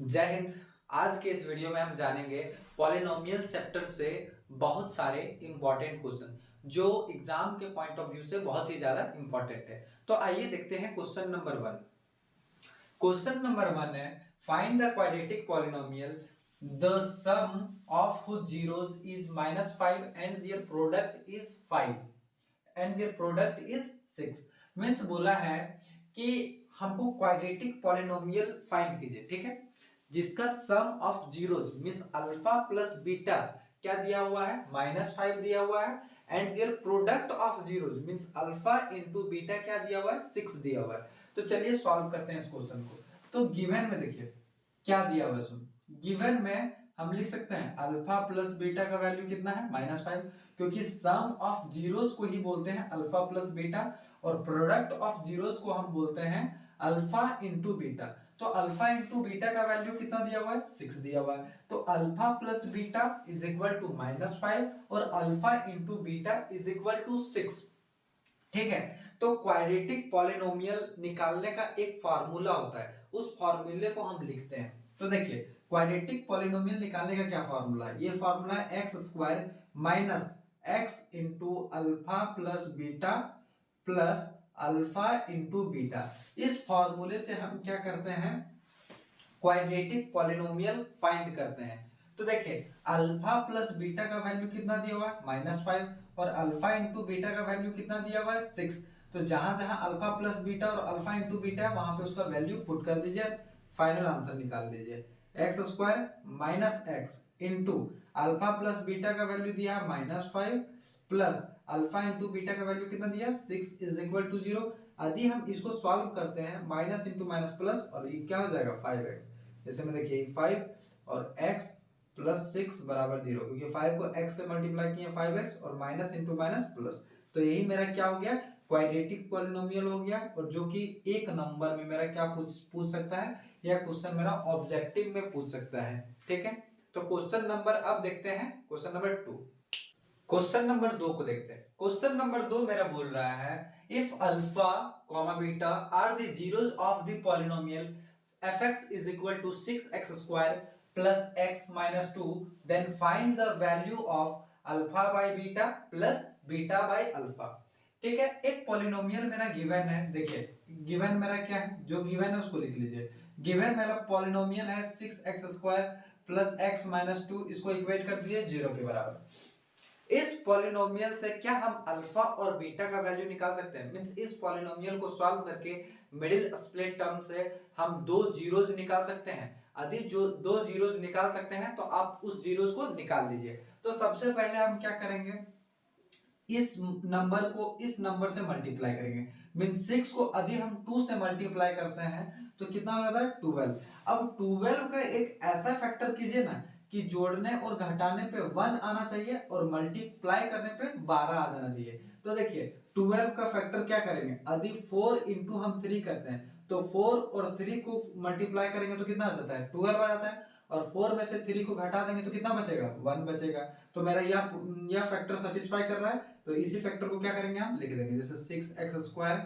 जय हिंद। आज के इस वीडियो में हम जानेंगे पॉलिनोमियल सेक्टर से बहुत सारे इंपॉर्टेंट क्वेश्चन जो एग्जाम के पॉइंट ऑफ व्यू से बहुत ही ज्यादा इंपॉर्टेंट है। तो आइए देखते हैं क्वेश्चन नंबर 1। क्वेश्चन नंबर 1 है, find the quadratic polynomial the sum of whose zeros is -5 and their product is 5 and their product is 6। Means बोला है कि हमको क्वाड्रेटिक पॉलिनोमियल फाइंड कीजिए, ठीक है, जिसका sum of zeros means alpha plus beta क्या दिया हुआ है, -5 दिया हुआ है, and their product of zeros means alpha into beta क्या दिया हुआ है, 6 दिया हुआ है। तो चलिए सॉल्व करते हैं इस क्वेश्चन को। तो गिवन में देखिए क्या दिया हुआ है, गिवन में हम लिख सकते हैं अल्फा प्लस बीटा का वैल्यू कितना है, -5, क्योंकि सम ऑफ जीरोस को ही बोलते हैं अल्फा प्लस बीटा और प्रोडक्ट ऑफ जीरोस को हम बोलते हैं अल्फा इंटू बीटा। तो अल्फा इंटू बीटा का वैल्यू कितना दिया हुआ है, 6 दिया हुआ है। तो alpha plus beta is equal to -5 और alpha into beta is equal to 6। ठीक है, तो क्वाड्रेटिक पॉलिनोमियल निकालने का एक फार्मूला होता है, उस फार्मूले को हम लिखते हैं। तो देखिए क्वाड्रेटिक पॉलिनोमियल निकालने का क्या फार्मूला है, ये फार्मूला है x square minus x into alpha plus beta plus alpha into beta. इस फॉर्मूले से हम क्या करते हैं, क्वाड्रेटिक पॉलिनोमियल फाइंड करते हैं। तो देखिए अल्फा प्लस बीटा का वैल्यू कितना दिया हुआ है, -5 और अल्फा इंटू बीटा का वैल्यू कितना दिया हुआ है, 6। तो जहां जहां अल्फा प्लस बीटा और अल्फा इंटू बीटा है वहां पे उसका वैल्यू पुट कर दीजिए, फाइनल आंसर निकाल लीजिए। X square minus x into alpha plus beta का वैल्यू दिया है -5 प्लस अल्फा इंटू बीटा का वैल्यू कितना दिया, 6 इज इक्वल टू 0। यदि हम इसको सॉल्व करते हैं माइनस इंटू माइनस प्लस और ये क्या हो जाएगा 5x। जैसे में देखिए 5 और x प्लस 6 बराबर 0, क्योंकि 5 को x से मल्टीप्लाई किया 5x और माइनस इंटू माइनस प्लस। तो यही मेरा क्या हो गया, क्वाड्रेटिक पॉलिनोमियल हो गया, और जो कि एक नंबर में मेरा क्या पूछ सकता है, यह क्वेश्चन मेरा ऑब्जेक्टिव में पूछ सकता है। ठीक है, तो क्वेश्चन नंबर अब देखते हैं क्वेश्चन नंबर 2। क्वेश्चन नंबर 2 को देखते हैं। क्वेश्चन नंबर 2 मेरा बोल रहा है, if alpha comma beta are the zeros of the polynomial fx is equal to 6x square plus x minus 2, then find the value of alpha by beta plus beta by alpha। ठीक है, एक polynomial मेरा given है। देखिए given मेरा क्या है, जो गिवन है उसको लिख लीजिए। गिवन मेरा पॉलिनोमियल है 6x square plus x minus 2, इसको इक्वेट कर दिए 0 के बराबर। इस पॉलिनोमियल से क्या हम अल्फा और बीटा का वैल्यू निकाल सकते हैं, मींस इस पॉलिनोमियल को सॉल्व करके मिडिल स्प्लिट टर्म से हम दो जीरोस निकाल सकते हैं। यदि जो दो जीरोस निकाल सकते हैं तो आप उस जीरोस को निकाल लीजिए। तो सबसे पहले हम क्या करेंगे, इस नंबर को इस नंबर से मल्टीप्लाई करेंगे। मीन 6 को यदि हम 2 से मल्टीप्लाई करते हैं तो कितना हो जाता है 12। अब 12 का एक ऐसा फैक्टर कीजिए ना कि जोड़ने और घटाने पे 1 आना चाहिए और मल्टीप्लाई करने पे 12 आ जाना चाहिए। तो देखिए 12 का फैक्टर क्या करेंगे, यदि 4 इंटू हम 3 करते हैं तो 4 और 3 को मल्टीप्लाई करेंगे तो कितना आ जाता है 12 आ जाता है, और 4 में से 3 को घटा देंगे तो कितना बचेगा 1 बचेगा। तो मेरा यह फैक्टर सेटिस्फाई कर रहा है, तो इसी फैक्टर को क्या करेंगे हम लिख देंगे, जैसे 6x square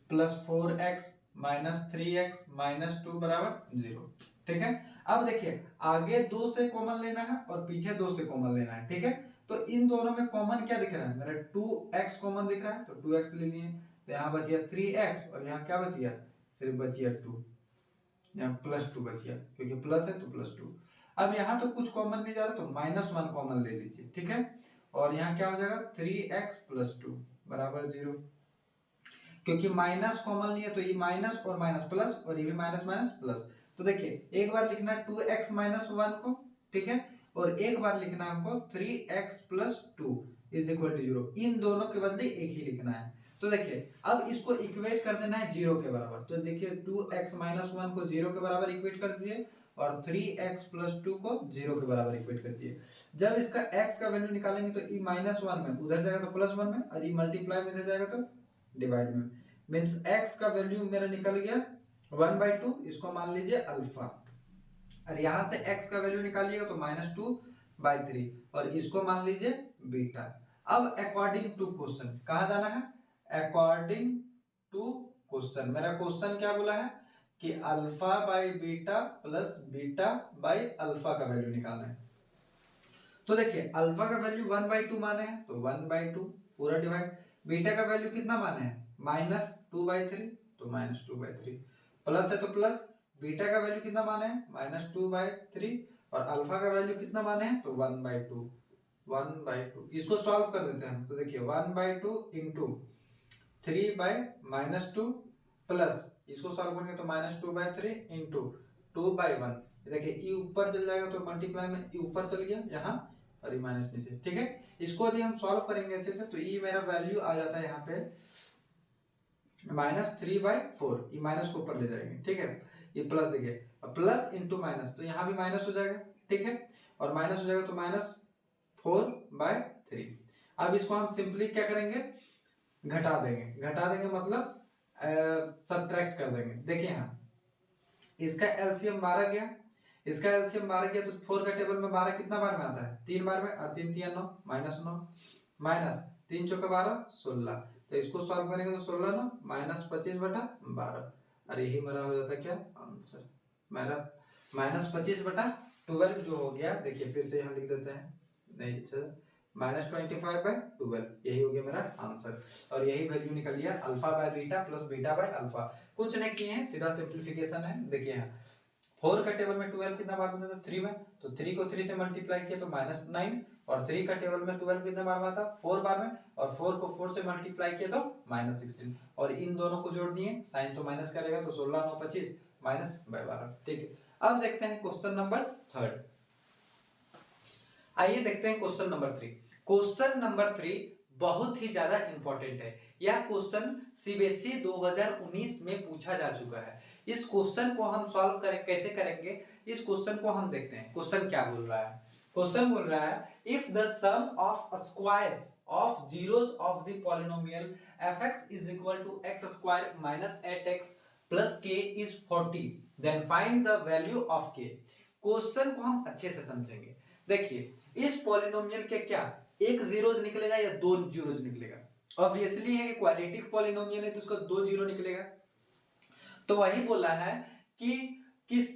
plus 4x minus 3x minus 2 बराबर 0। ठीक है, अब देखिए आगे 2 से कॉमन लेना है और पीछे 2 से कॉमन लेना है। ठीक है, तो इन दोनों में कॉमन क्या दिख रहा है, मेरा 2x कॉमन दिख रहा है, तो 2x ले लिए। तो यहाँ बच गया 3x और यहाँ क्या बच गया, सिर्फ बच गया 2, यहाँ प्लस 2 बच गया, क्योंकि प्लस है तो प्लस 2। अब यहाँ तो कुछ कॉमन नहीं जा रहा, तो -1 कॉमन ले लीजिए। ठीक है, और यहाँ क्या हो जाएगा 3x प्लस 2 बराबर 0, क्योंकि माइनस कॉमन लिया तो ये माइनस और माइनस प्लस और ये भी माइनस माइनस प्लस। तो देखिए एक बार लिखना है 2x माइनस 1 को, ठीक है, और एक बार लिखना है हमको 3x plus 2 is equal to 0। इन दोनों के बदले एक ही लिखना है। तो देखिए अब इसको इक्वेट कर देना है 0 के बराबर। तो देखिए 2x माइनस 1 को 0 के बराबर इक्वेट कर दीजिए और 3x प्लस 2 को 0 के बराबर इक्वेट कर दीजिए। जब इसका x का वैल्यू निकालेंगे तो ई -1 में उधर जाएगा तो +1 में, और ये मल्टीप्लाई में इधर जाएगा तो डिवाइड में। मीन्स x का वैल्यू मेरा निकल गया 1/2, इसको मान लीजिए अल्फा, और यहां से x का वैल्यू निकालिएगा तो -2/3 और इसको मान लीजिए बीटा। अब अकॉर्डिंग टू क्वेश्चन कहा जाना है, अकॉर्डिंग टू क्वेश्चन। मेरा क्वेश्चन क्या बोला है कि alpha by beta plus beta by alpha का वैल्यू निकालना है। तो देखिए अल्फा का वैल्यू 1/2 माने हैं तो 1/2 पूरा डिवाइड, बीटा का वैल्यू कितना माने हैं -2/3 तो -2/3, प्लस है तो प्लस, बीटा का वैल्यू कितना माने हैं -2/3 और अल्फा का वैल्यू कितना माने हैं तो 1/2। इसको सॉल्व कर देते हैं तो देखिए 1/2 इंटू 3/-2 प्लस इसको सॉल्व करेंगे तो -2/3 इंटू 2/1। देखिए ई ऊपर चल जाएगा तो मल्टीप्लाई में ई ऊपर चल गया यहाँ और ई माइनस नीचे, ठीक है। इसको यदि हम सॉल्व करेंगे अच्छे से तो ई मेरा वैल्यू आ जाता है यहाँ पे -3/4, ई माइनस को ऊपर ले जाएंगे, ठीक है। ये प्लस देखिए प्लस इंटू माइनस तो यहाँ भी माइनस हो जाएगा, ठीक है, और माइनस हो जाएगा तो -4/3। अब इसको हम सिंपली क्या करेंगे घटा देंगे मतलब सब्ट्रैक्ट कर देंगे। देखिए यहाँ इसका एलसीएम 12 गया, इसका एलसीएम 12 गया तो 4 का टेबल में 12 कितना बार में आता है 3 बार में, और 3 3 9 -9 माइनस 3 चौका 12 16, तो इसको सॉल्व करेंगे तो 16 9 -25/12, और यही मेरा हो जाता है क्या आंसर, मेरा -25/12 जो हो गया। देखिए फिर से यहाँ लिख देते हैं, नहीं चल -25/12 यही हो गया मेरा आंसर, और यही वैल्यू निकल गया alpha by beta plus beta by alpha. कुछ नहीं किए हैं, सीधा सिंप्लीफिकेशन है। देखिए यहाँ 4 का टेबल में 12 कितना बार में था 3 में, तो 3 को 3 से मल्टीप्लाई किया तो -9, और 3 का टेबल में 12 कितने बार में था 4 बार में, और 4 को 4 से मल्टीप्लाई किया तो -16, और इन दोनों को जोड़ दिए, साइन तो माइनस करेगा तो 16 9 25 -12, ठीक है। अब देखते हैं क्वेश्चन नंबर 3। आइए देखते हैं क्वेश्चन नंबर 3। क्वेश्चन नंबर 3 बहुत ही ज्यादा इंपॉर्टेंट है। यह क्वेश्चन सीबीएसई 2019 में पूछा जा चुका है। इस क्वेश्चन को हम सॉल्व करें, कैसे करेंगे इस क्वेश्चन को हम देखते हैं। क्वेश्चन क्या बोल रहा है, क्वेश्चन बोल रहा है if the sum of squares of zeros of the polynomial fx is equal to x square minus 8x plus k is 40 then find the value of k। Question को हम अच्छे से समझेंगे। देखिए इस पॉलिनोमियल के क्या एक जीरोस निकलेगा या दो जीरोस निकलेगा, ऑब्वियसली है कि क्वाड्रेटिक पॉलिनोमियल है तो उसका दो जीरो निकलेगा। तो वही बोला है कि किस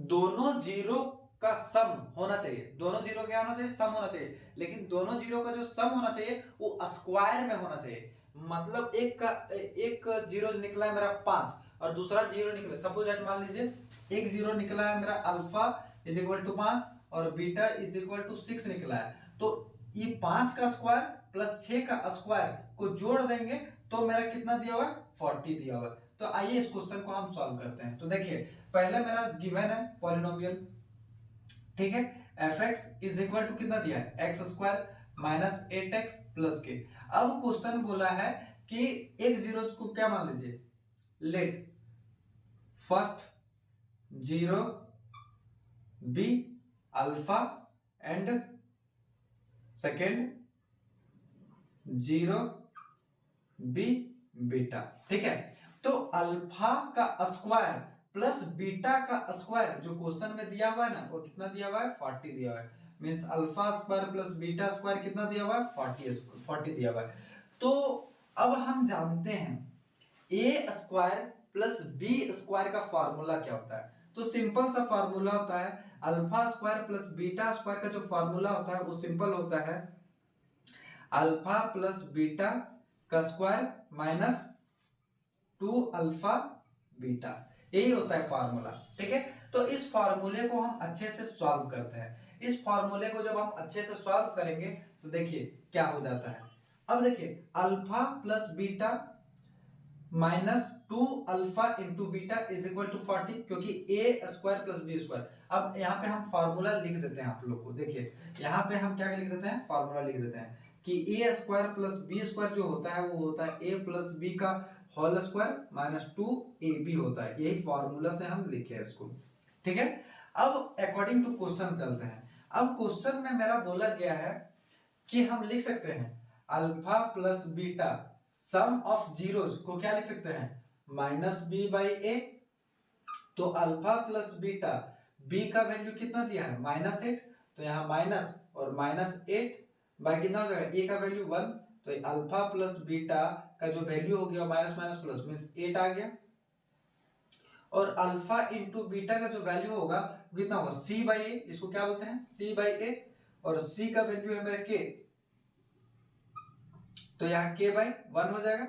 दोनों जीरो का सम होना चाहिए, दोनों जीरो क्या होना चाहिए सम होना चाहिए, लेकिन दोनों जीरो का जो सम होना चाहिए वो स्क्वायर में होना चाहिए। मतलब एक जीरो निकला है मेरा 5 और दूसरा जीरो निकला, सपोज मान लीजिए एक जीरो निकला है मेरा अल्फा इज इक्वल टू 5 और बीटा इज इक्वल टू 6 निकला है, तो ये 5 का स्क्वायर प्लस 6 का स्क्वायर को जोड़ देंगे तो मेरा कितना दिया हुआ है 40 दिया हुआ है। तो आइए इस क्वेश्चन को हम सॉल्व करते हैं। तो देखिए पहले मेरा गिवन है पॉलिनोमियल, ठीक है, fx इज इक्वल टू कितना दिया है x square minus 8x plus के। अब क्वेश्चन बोला है कि एक जीरो को क्या मान लीजिए, let first zero be alpha and second zero be beta, ठीक है। तो अल्फा का स्क्वायर प्लस बीटा का स्क्वायर जो क्वेश्चन में दिया हुआ है ना वो कितना दिया हुआ है 40 दिया हुआ है, means alpha square plus beta square कितना दिया हुआ है 40 दिया हुआ है। तो अब हम जानते हैं ए स्क्वायर प्लस बी स्क्वायर का फॉर्मूला क्या होता है। तो सिंपल सा फॉर्मूला होता है alpha square plus beta square का जो फॉर्मूला होता है वो सिंपल होता है अल्फा प्लस बीटा का स्क्वायर माइनस 2 अल्फा बीटा, यही होता है फार्मूला, ठीक है। तो इस फार्मूले को हम अच्छे से सॉल्व करते हैं। इस फार्मूले को जब हम अच्छे से सॉल्व करेंगे तो देखिए क्या हो जाता है। अब देखिए alpha plus beta minus 2 alpha into beta is equal to 40, क्योंकि a square plus b square. अब यहाँ पे हम फार्मूला लिख देते हैं आप लोग को, देखिए यहाँ पे हम क्या लिख देते हैं फार्मूला लिख देते हैं कि a square plus b square जो होता है वो होता है ए प्लस बी का whole square minus 2 a b होता है, यही फॉर्मूला से हम लिखे हैं इसको, ठीक है। अब अकॉर्डिंग टू क्वेश्चन चलते हैं। अब क्वेश्चन में मेरा बोला गया है कि हम लिख सकते हैं alpha plus beta some of zeros को क्या लिख सकते हैं माइनस बी बाई ए। तो अल्फा प्लस बीटा बी का वैल्यू कितना दिया है -8, तो यहाँ माइनस और -8 बाई कितना हो जाएगा ए का वैल्यू 1, तो अल्फा प्लस बीटा का जो वैल्यू हो गया माइनस माइनस प्लस मींस 8 आ गया। और अल्फा इंटू बीटा का जो वैल्यू होगा कितना होगा, सी बाई ए, इसको क्या बोलते हैं, सी बाई ए, और सी का वैल्यू है मेरा के, तो यहाँ के बाई 1 हो जाएगा,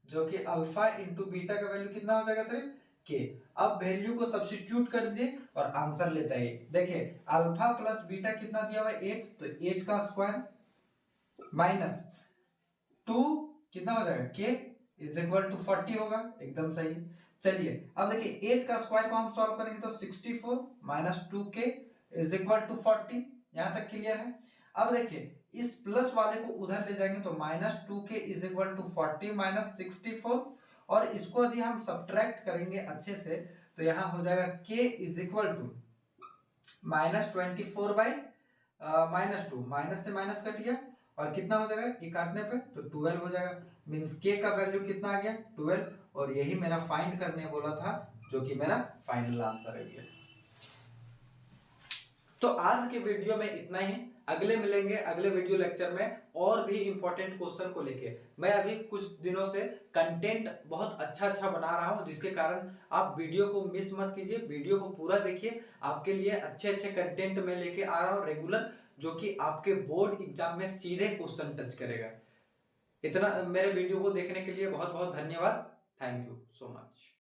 जो कि अल्फा इंटू बीटा का वैल्यू कितना हो जाएगा सिर्फ के। अब वैल्यू को सब्स्टिट्यूट कर दीजिए और आंसर लेता है। देखिए अल्फा प्लस बीटा कितना दिया हुआ है 8, तो 8 का स्क्वायर माइनस 2 कितना हो जाएगा के इज इक्वल टू 40 होगा, एकदम सही। चलिए अब देखिए 8 का स्क्वायर को हम सॉल्व करेंगे तो 64 minus 2k is equal to 40, यहां तक क्लियर है। अब देखिए इस प्लस वाले को उधर ले जाएंगे तो minus 2k is equal to 40 minus 64, और इसको यदि हम सब्ट्रैक्ट करेंगे अच्छे से तो यहां हो जाएगा k is equal to minus 24 by minus 2, minus से माइनस कट गया और कितना हो जाएगा ये काटने पे तो 12 हो जाएगा, मींस के का वैल्यू कितना आ गया 12, और यही मेरा फाइंड करने बोला था, जो कि मेरा फाइनल आंसर है ये। तो आज के वीडियो में इतना ही, अगले मिलेंगे अगले वीडियो लेक्चर में और भी इंपॉर्टेंट क्वेश्चन को लेके। मैं अभी कुछ दिनों से कंटेंट बहुत अच्छा बना रहा हूं, जिसके कारण आप वीडियो को मिस मत कीजिए, वीडियो को पूरा देखिए, आपके लिए अच्छे कंटेंट में लेके आ रहा हूं रेगुलर, जो कि आपके बोर्ड एग्जाम में सीधे क्वेश्चन टच करेगा। इतना मेरे वीडियो को देखने के लिए बहुत बहुत धन्यवाद, थैंक यू सो मच।